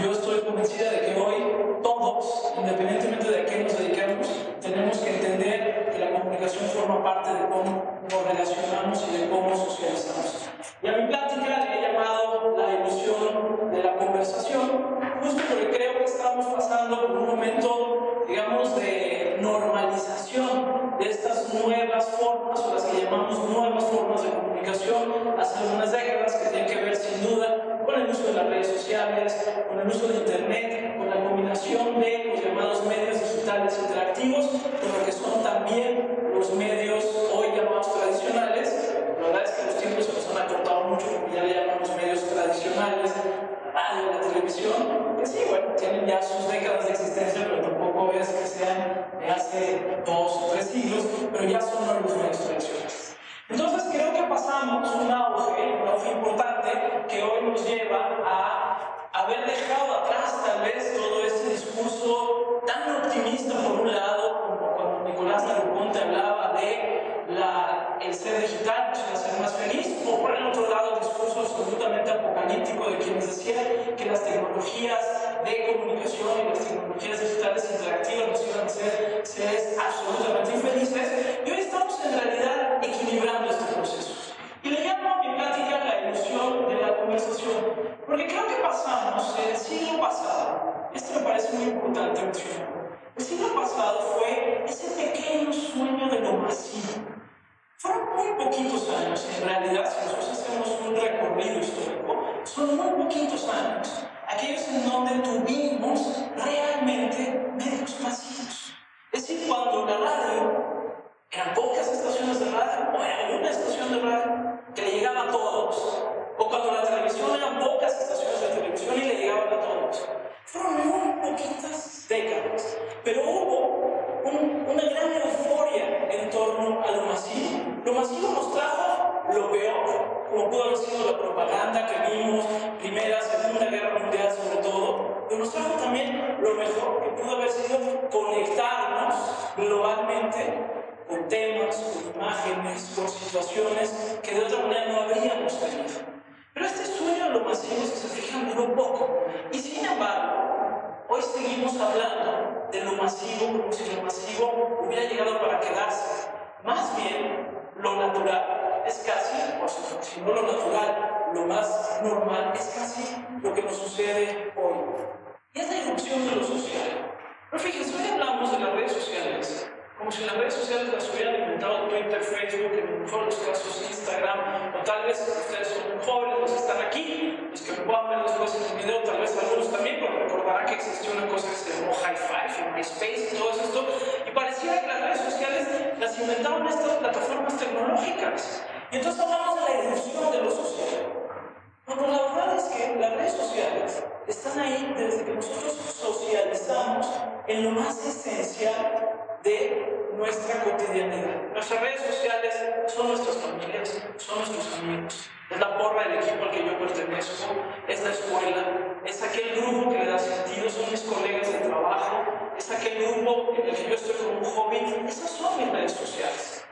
Yo estoy convencida de que hoy todos, independientemente de a qué nos dediquemos, tenemos que entender que la comunicación forma parte de cómo nos relacionamos y de cómo socializamos. Y a mi plática le he llamado la ilusión de la conversación, justo porque creo que estamos pasando por un momento, digamos, de normalización de estas nuevas formas, o las que llamamos nuevas formas de comunicación, hace algunas décadas, que tienen que ver sin duda con el uso de las redes sociales, con el uso de internet, con la combinación de los llamados medios digitales interactivos, con lo que son también los medios hoy llamados tradicionales. La verdad es que los tiempos se nos han acortado mucho, porque ya le llamamos medios tradicionales, la radio, la televisión, que sí, bueno, tienen ya sus décadas de existencia, pero tampoco es que sean de hace 2 o 3 siglos, pero ya son los medios tradicionales. Entonces creo que pasamos un auge importante que hoy nos lleva a haber dejado atrás tal vez todo ese discurso tan optimista por un lado, como cuando Nicolás Negroponte hablaba de el ser digital nos iba a hacer más feliz, o por el otro lado el discurso absolutamente apocalíptico de quienes decían que las tecnologías de comunicación y las tecnologías digitales interactivas nos iban a hacer seres absolutamente infelices. Y hoy estamos en realidad equilibrando este proceso. Y le llamo a mi plática la ilusión de la conversación, porque creo que pasamos el siglo pasado, esto me parece muy importante mencionar, el siglo pasado fue ese pequeño sueño de lo masivo. Fueron muy poquitos años, en realidad, si nosotros hacemos un recorrido histórico, son muy poquitos años, aquellos en donde tuvimos realmente medios masivos. Es decir, cuando la radio, eran pocas estaciones de radio, o era una estación de radio que le llegaba a todos, o cuando la televisión, eran pocas estaciones de televisión y le llegaban a todos. Fueron muy poquitas décadas, pero hubo una gran euforia en torno a lo masivo. Lo masivo nos trajo lo peor, como pudo haber sido la propaganda que vimos, Primera, Segunda Guerra Mundial sobre todo, pero nos trajo también lo mejor, que pudo haber sido conectarnos globalmente con temas, con imágenes, con situaciones que de otra manera no habríamos tenido. Pero este sueño de lo masivo, si se fijan, duró poco. Y sin embargo, hoy seguimos hablando de lo masivo como si lo masivo hubiera llegado para quedarse. Más bien, lo natural es casi, o si no lo natural, lo más normal es casi lo que nos sucede hoy. Y es la irrupción de lo social. Pero fíjense, hoy hablamos de las redes sociales como si las redes sociales las hubieran inventado Twitter, Facebook, en el mejor de los casos Instagram, o tal vez ustedes son jóvenes, los que están aquí, los que me puedan ver después en el video, tal vez algunos también, pero recordarán que existió una cosa que se llamó Hi5 y MySpace y todo esto, y pareciera que las redes sociales las inventaron estas plataformas tecnológicas. Y entonces hablamos de la irrupción de lo social. Bueno, la verdad es que las redes sociales están ahí desde que nosotros socializamos en lo más esencial de nuestra cotidianidad. Nuestras redes sociales son nuestras familias, son nuestros amigos, es la porra del equipo al que yo pertenezco, es la escuela, es aquel grupo que le da sentido, son mis colegas de trabajo, es aquel grupo en el que yo estoy como un hobby. Esas son mis redes sociales.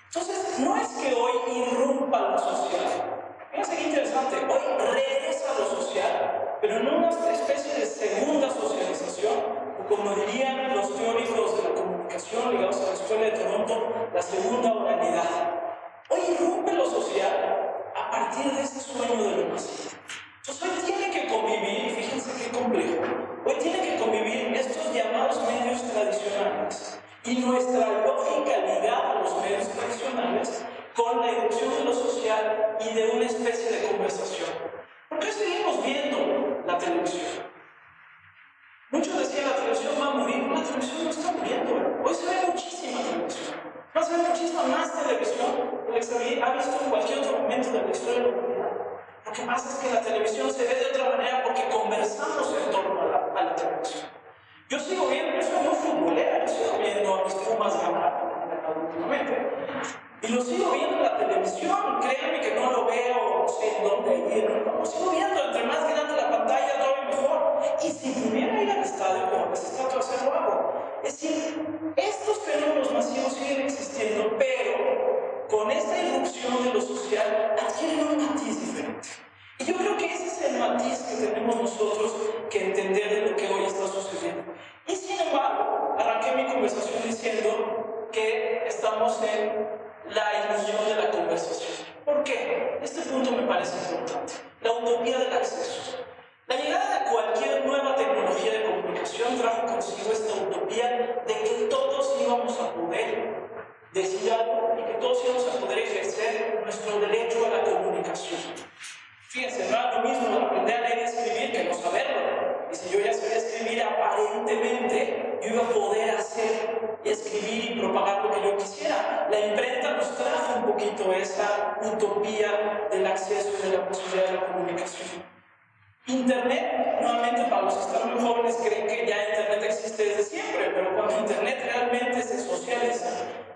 Entonces, no es que hoy irrumpa lo social. Fíjense qué interesante, hoy regresa a lo social, pero en una especie de segunda socialización, o como dirían los teóricos de la comunicación ligados a la Escuela de Toronto, la segunda oralidad. Hoy irrumpe lo social a partir de este sueño de lo masivo. Entonces hoy tiene que convivir, fíjense qué complejo, hoy tiene que convivir estos llamados medios tradicionales y nuestra lógica ligada a los medios tradicionales con la irrupción de lo social y de una especie de conversación. ¿Por qué seguimos viendo la televisión? Muchos decían la televisión va a morir. La televisión no está muriendo. Hoy se ve muchísima televisión. Va a ser muchísima más televisión de la que se ha visto en cualquier otro momento de la historia de la humanidad. Lo que pasa es que la televisión se ve de otra manera porque conversamos en torno a la televisión. Yo sigo viendo, yo soy muy futbolera, yo sigo viendo a mis Pumas ganar últimamente. Y lo sigo viendo en la televisión, créanme que no lo veo, no sé en dónde ir, no, lo sigo viendo, entre más grande la pantalla, todavía mejor. Y si pudiera ir al estadio, como a veces trato de hacerlo, hago. Es decir, estos fenómenos masivos siguen existiendo, pero con esta irrupción de lo social adquieren un matiz diferente. Y yo creo matiz que tenemos nosotros que entender de lo que hoy está sucediendo. Y sin embargo, arranqué mi conversación diciendo que estamos en la ilusión de la conversación. ¿Por qué? Este punto me parece importante. La utopía del acceso. La llegada de cualquier nueva tecnología de comunicación trajo consigo esta utopía de que todos íbamos a poder decir algo y que todos íbamos a poder ejercer nuestro derecho a la comunicación. Fíjense, no es lo mismo aprender a leer y escribir que no saberlo. Y si yo ya sabía escribir, aparentemente yo iba a poder hacer y escribir y propagar lo que yo quisiera. La imprenta nos trajo un poquito esa utopía del acceso y de la posibilidad de la comunicación. Internet, nuevamente para los que están muy jóvenes creen que ya Internet existe desde siempre, pero cuando Internet realmente se socializa,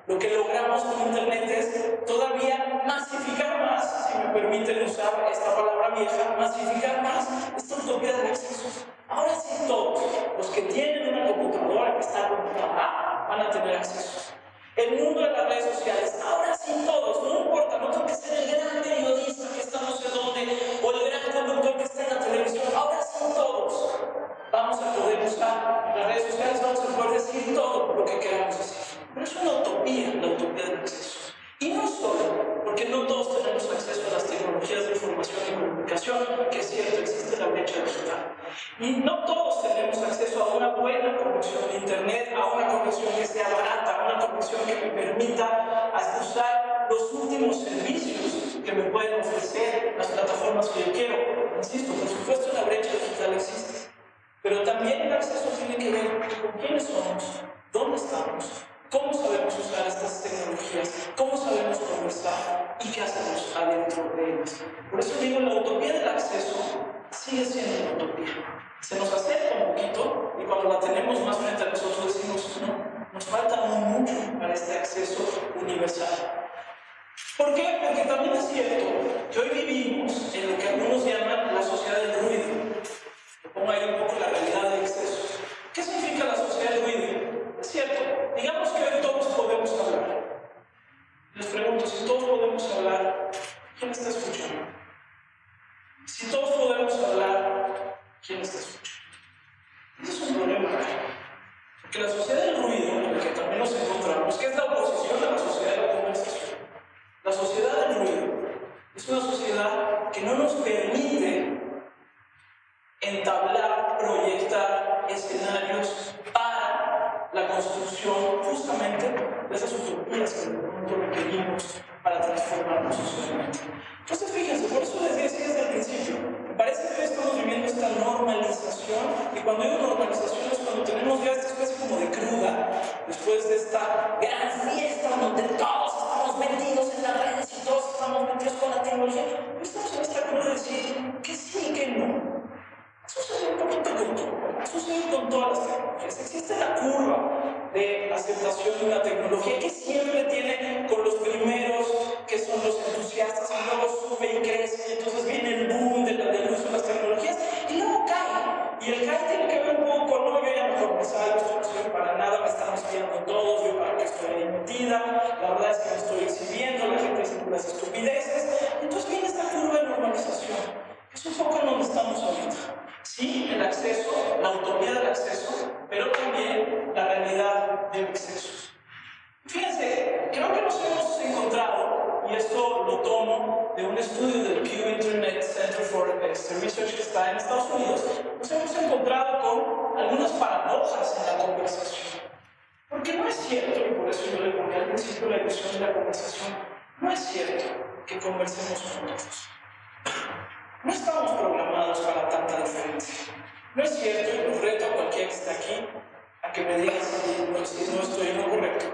lo que logramos con Internet es todavía masificar más, si me permiten usar esta palabra vieja, masificar más esta utopía del acceso. Ahora sí todos, los que tienen una computadora que está conectada, van a tener acceso. El mundo de las redes sociales, ahora sí todos, no importa, no tengo que ser el gran periodista que está no sé dónde, o el gran conductor que está en la televisión, ahora sí todos vamos a poder usar las redes sociales, vamos a poder decir todo lo que queramos decir. Pero es una utopía, la utopía del acceso. Y no solo, porque no todos tenemos acceso a las tecnologías de información y comunicación, que es cierto, existe la brecha digital. Y no todos tenemos acceso a una buena conexión de Internet, a una conexión que sea barata, a una conexión que me permita usar los últimos servicios que me pueden ofrecer las plataformas que yo quiero. Insisto, por supuesto la brecha digital existe, pero también el acceso tiene que ver con quiénes somos, dónde estamos, cómo sabemos usar estas tecnologías, cómo sabemos conversar y qué hacemos adentro de ellas. Por eso digo, la utopía del acceso sigue siendo una utopía. Se nos acerca un poquito y cuando la tenemos más frente a nosotros decimos, no, nos falta aún mucho para este acceso universal. ¿Por qué? Porque también es cierto que hoy vivimos en lo que algunos llaman la sociedad del ruido. Le pongo ahí un poco la realidad del exceso. ¿Qué significa la sociedad del ruido? Es cierto, digamos que hoy todos podemos hablar. Les pregunto, si todos podemos hablar, ¿quién está escuchando? Si todos podemos hablar, ¿quién está escuchando? Ese es un problema real. Porque la sociedad del ruido, en la que también nos encontramos, que es la oposición a la sociedad de la conversación, la sociedad del ruido es una sociedad que no nos permite entablar, proyectar escenarios para la construcción justamente de esas utopías que de pronto requerimos para transformarnos socialmente. Entonces fíjense, por eso les decía desde el principio, me parece que hoy estamos viviendo esta normalización, y cuando digo normalización es cuando tenemos ya esta especie como de cruda, después de esta gran fiesta donde todos estamos metidos en las redes y todos estamos metidos con la tecnología, hoy estamos en esta cruda de decir que sí y que no. Sucede un poquito con todo, sucede con todas las tecnologías. Existe la curva de aceptación de una tecnología que siempre tiene con los primeros que son los entusiastas y luego sube y crece, y entonces viene el boom del uso de las tecnologías y luego cae. Y el cae tiene que ver un poco, no, yo ya mejor me salgo, esto no sirve para nada, me están espiando todos, yo para qué estoy ahí metida, la verdad es que me estoy exhibiendo, la gente dice puras estupideces. Entonces viene esta curva de normalización, que es un poco en donde estamos ahorita. Sí, el acceso, la utopía del acceso, pero también la realidad del exceso. Fíjense, creo que nos hemos encontrado, y esto lo tomo de un estudio del Pew Internet Center for Research que está en Estados Unidos, nos hemos encontrado con algunas paradojas en la conversación. Porque no es cierto, y por eso yo le ponía al principio la ilusión de la conversación, no es cierto que conversemos juntos. No estamos programados para tanta diferencia. No es cierto, y los reto a cualquiera que esté aquí a que me diga si no estoy en lo correcto.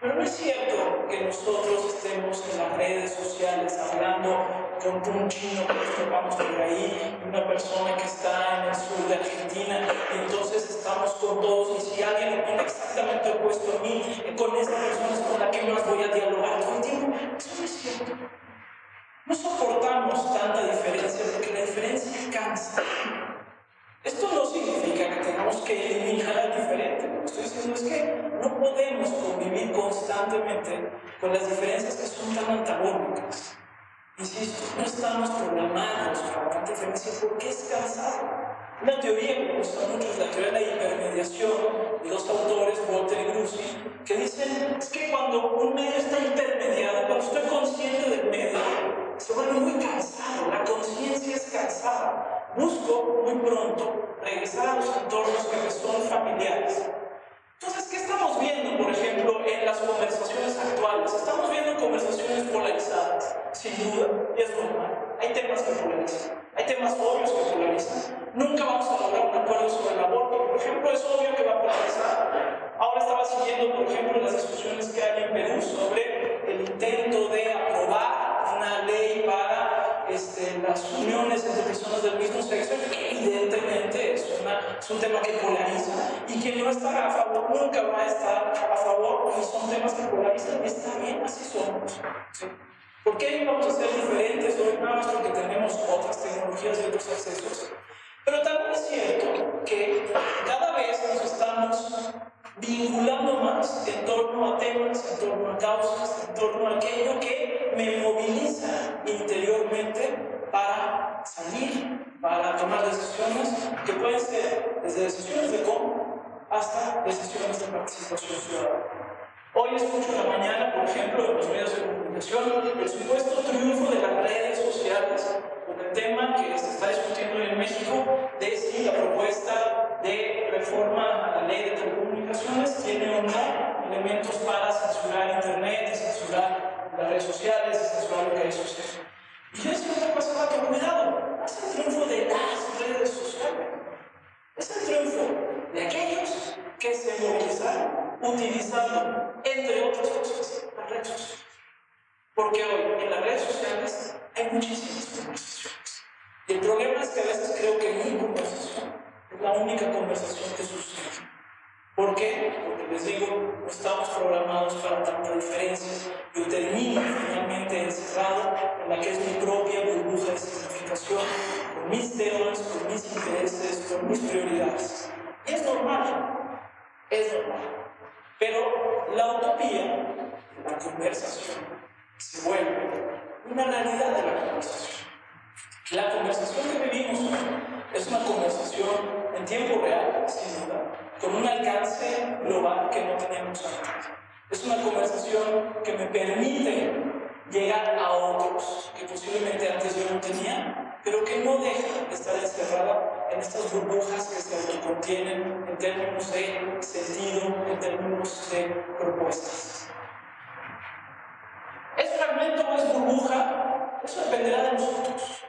Pero no es cierto que nosotros estemos en las redes sociales hablando con un chino que nos topamos por ahí, una persona que está en el sur de Argentina, y entonces estamos con todos, y si alguien opina exactamente opuesto a mí, con esa persona es con la que más voy a dialogar todo el tiempo. Eso no es cierto. No soportamos tanta diferencia porque la diferencia cansa. Esto no significa que tengamos que eliminar al diferente. Lo que estoy diciendo es que no podemos convivir constantemente con las diferencias que son tan antagónicas. Insisto, no estamos programados para tanta diferencia porque Una teoría que me gusta mucho es la teoría de la hipermediación de dos autores, Walter y Gruzi, que dicen es que cuando un medio está hipermediado, cuando estoy consciente del medio, se vuelve muy cansado, la conciencia es cansada. Busco muy pronto regresar a los entornos que me son familiares. Entonces, ¿qué estamos viendo, por ejemplo, en las conversaciones actuales? Estamos viendo conversaciones polarizadas, sin duda, y es normal. Hay temas que polarizan, hay temas obvios que polarizan. Nunca vamos a lograr un acuerdo sobre el aborto, por ejemplo, es obvio que va a polarizar. Ahora estaba siguiendo, por ejemplo, las discusiones que hay en Perú sobre el intento de aprobar una ley para las uniones entre personas del mismo sexo, que evidentemente es un tema que polariza, y quien no está a favor nunca va a estar a favor, porque son temas que polarizan, y está bien, así somos. ¿Sí? ¿Por qué vamos a ser diferentes hoy? Nada más porque tenemos otras tecnologías y otros accesos. Pero también es cierto que cada vez nos estamos vinculando más en torno a temas, en torno a causas, en torno a aquello que me moviliza interiormente para salir, para tomar decisiones que pueden ser desde decisiones de cómo hasta decisiones de participación ciudadana. Hoy escucho en la mañana, por ejemplo, en los medios de comunicación, el supuesto triunfo de las redes sociales con el tema que se está discutiendo en México de si la propuesta de reforma a la ley de telecomunicaciones tiene o no elementos para censurar internet y censurar las redes sociales y censurar lo que ahí sucede. Y yo decía otra cosa, que cuidado, es el triunfo de las redes sociales, es el triunfo de aquellos que se movilizaron utilizando, entre otras cosas, las redes sociales. Porque hoy en las redes sociales hay muchísimas conversaciones. Y el problema es que a veces creo que mi conversación es la única conversación que sucede. ¿Por qué? Porque les digo, no estamos programados para tanta diferencia. Yo termino finalmente encerrado en la que es mi propia burbuja de significación, con mis temas, con mis intereses, con mis prioridades. Y es normal, es normal. Pero la utopía, la conversación, se vuelve una realidad de la conversación. La conversación que vivimos hoy es una conversación en tiempo real, sin duda, con un alcance global que no teníamos antes. Es una conversación que me permite llegar a otros que posiblemente antes yo no tenía, pero que no deja de estar encerrada en estas burbujas que se autocontienen en términos de sentido, en términos de propuestas. ¿Es fragmento o es burbuja? Eso dependerá de nosotros.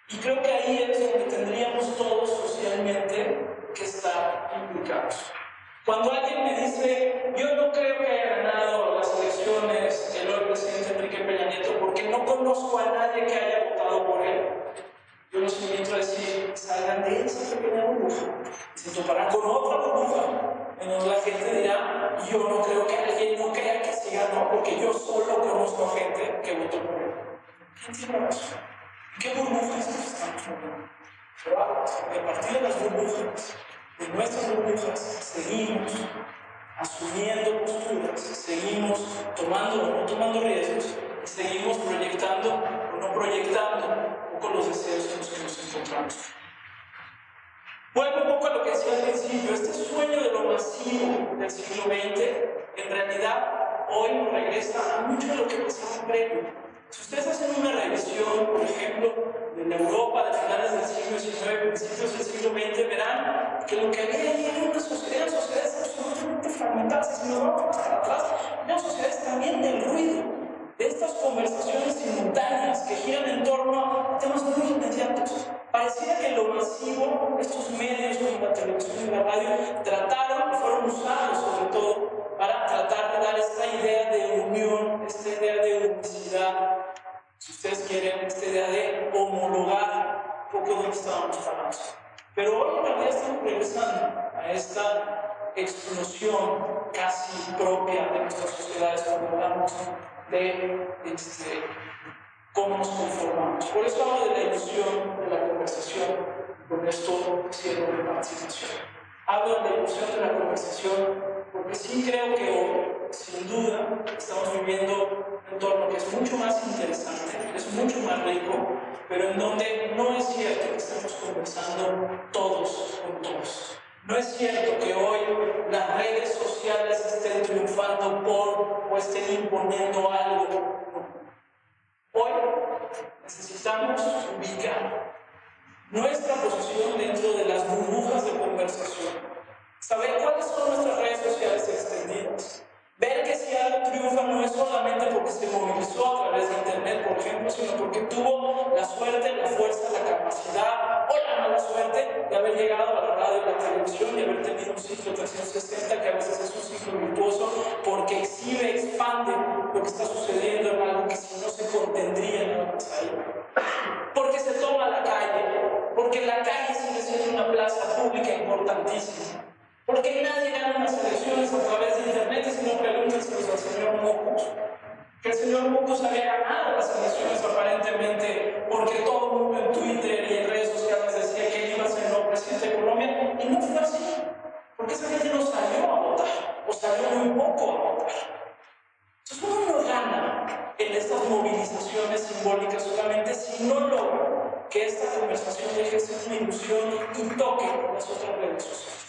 Y creo que ahí es donde tendríamos todos socialmente que estar implicados. Cuando alguien me dice, yo no creo que haya ganado las elecciones el hoy presidente Enrique Peña Nieto porque no conozco a nadie que haya votado por él, yo los invito a decir, salgan de esa pequeña burbuja y se toparán con otra burbuja en donde la gente dirá, yo no creo que alguien no crea que sí ganó porque yo solo conozco a gente que votó por él. ¿Quién tiene razón? ¿Qué burbujas nos estamos moviendo? Pero a partir de las burbujas, de nuestras burbujas, seguimos asumiendo posturas, seguimos tomando o no tomando riesgos, y seguimos proyectando o no proyectando un poco los deseos en los que nos encontramos. Vuelvo un poco a lo que decía al principio, este sueño de lo masivo del siglo XX, en realidad hoy nos regresa a mucho de lo que pasaba previo. Si ustedes hacen una revisión, por ejemplo, de la Europa de finales del siglo XIX, principios del siglo XX, verán que lo que había ahí eran sociedades absolutamente fragmentadas. Si nos vamos para atrás, eran sociedades también del ruido, de estas conversaciones simultáneas que giran en torno a temas muy inmediatos. Pareciera que lo masivo, estos medios como la televisión y la radio, trataron y fueron usados sobre todo para tratar de dar esta idea de unión, esta idea de unicidad, si ustedes quieren, esta idea de homologar un poco donde estábamos hablando. Pero hoy en realidad estamos regresando a esta explosión casi propia de nuestras sociedades cuando hablamos de cómo nos conformamos. Por eso hablo de la ilusión de la conversación, con esto cierro mi participación. Hablo de la ilusión de la conversación porque sí creo que hoy, sin duda, estamos viviendo un entorno que es mucho más interesante, es mucho más rico, pero en donde no es cierto que estemos conversando todos con todos. No es cierto que hoy las redes sociales estén triunfando o estén imponiendo algo. Hoy necesitamos ubicar nuestra posición dentro de las burbujas de conversación. Saber cuáles son nuestras redes sociales extendidas. Ver que si algo triunfa no es solamente porque se movilizó a través de internet, por ejemplo, sino porque tuvo la suerte, la fuerza, la capacidad o la mala suerte de haber llegado a la radio y la televisión y haber tenido un ciclo 360 que a veces es un ciclo virtuoso porque exhibe, expande lo que está sucediendo en algo que si no se contendría nada más ahí. Porque se toma la calle, porque la calle sigue siendo una plaza pública importantísima. Porque nadie gana unas elecciones a través de internet, si no pregúntenselos al señor Mocus. Que el señor Mocus había ganado las elecciones aparentemente porque todo el mundo en Twitter y en redes sociales decía que él iba a ser el nuevo presidente de Colombia, y no fue así. Porque esa gente no salió a votar, o salió muy poco a votar. Entonces uno no gana en estas movilizaciones simbólicas solamente si no logra que esta conversación deje de ser una ilusión y toque las otras redes sociales.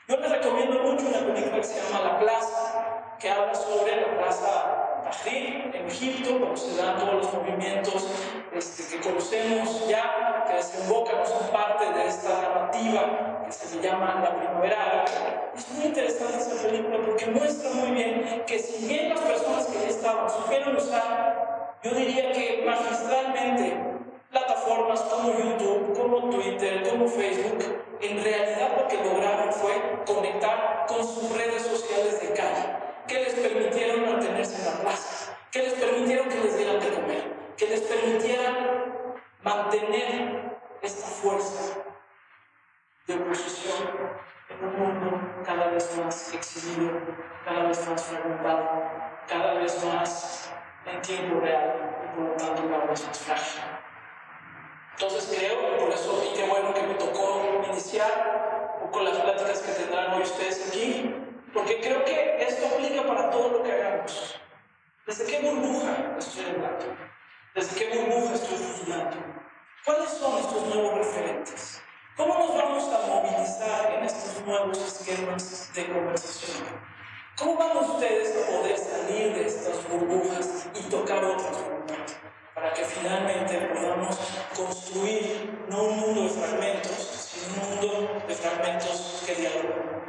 Yo les recomiendo mucho una película que se llama La Plaza, que habla sobre la Plaza Tahrir en Egipto, cuando se dan todos los movimientos que conocemos ya, que desembocan o son parte de esta narrativa que se le llama la Primavera Árabe. Es muy interesante esa película porque muestra muy bien que si bien las personas que ya estaban supieron usar, yo diría que magistralmente, plataformas como YouTube, como Twitter, como Facebook, en realidad lo que lograron fue conectar con sus redes sociales de calle, que les permitieron mantenerse en la plaza, que les permitieron que les dieran de comer, que les permitieran mantener esta fuerza de oposición en un mundo cada vez más exhibido, cada vez más fragmentado, cada vez más en tiempo real y por lo tanto cada vez más frágil. Entonces creo, y por eso, y qué bueno que me tocó iniciar un poco las pláticas que tendrán hoy ustedes aquí, porque creo que esto aplica para todo lo que hagamos. ¿Desde qué burbuja estoy hablando? ¿Desde qué burbuja estoy juzgando? ¿Cuáles son estos nuevos referentes? ¿Cómo nos vamos a movilizar en estos nuevos esquemas de conversación? ¿Cómo van ustedes a poder salir de estas burbujas y tocar otras burbujas? Para que finalmente podamos construir no un mundo de fragmentos, sino un mundo de fragmentos que dialogan.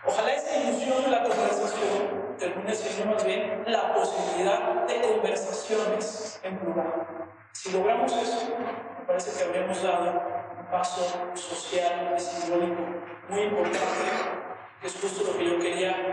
Ojalá esa ilusión de la conversación termine siendo más bien la posibilidad de conversaciones en plural. Si logramos eso, me parece que habríamos dado un paso social y simbólico muy importante, que es justo lo que yo quería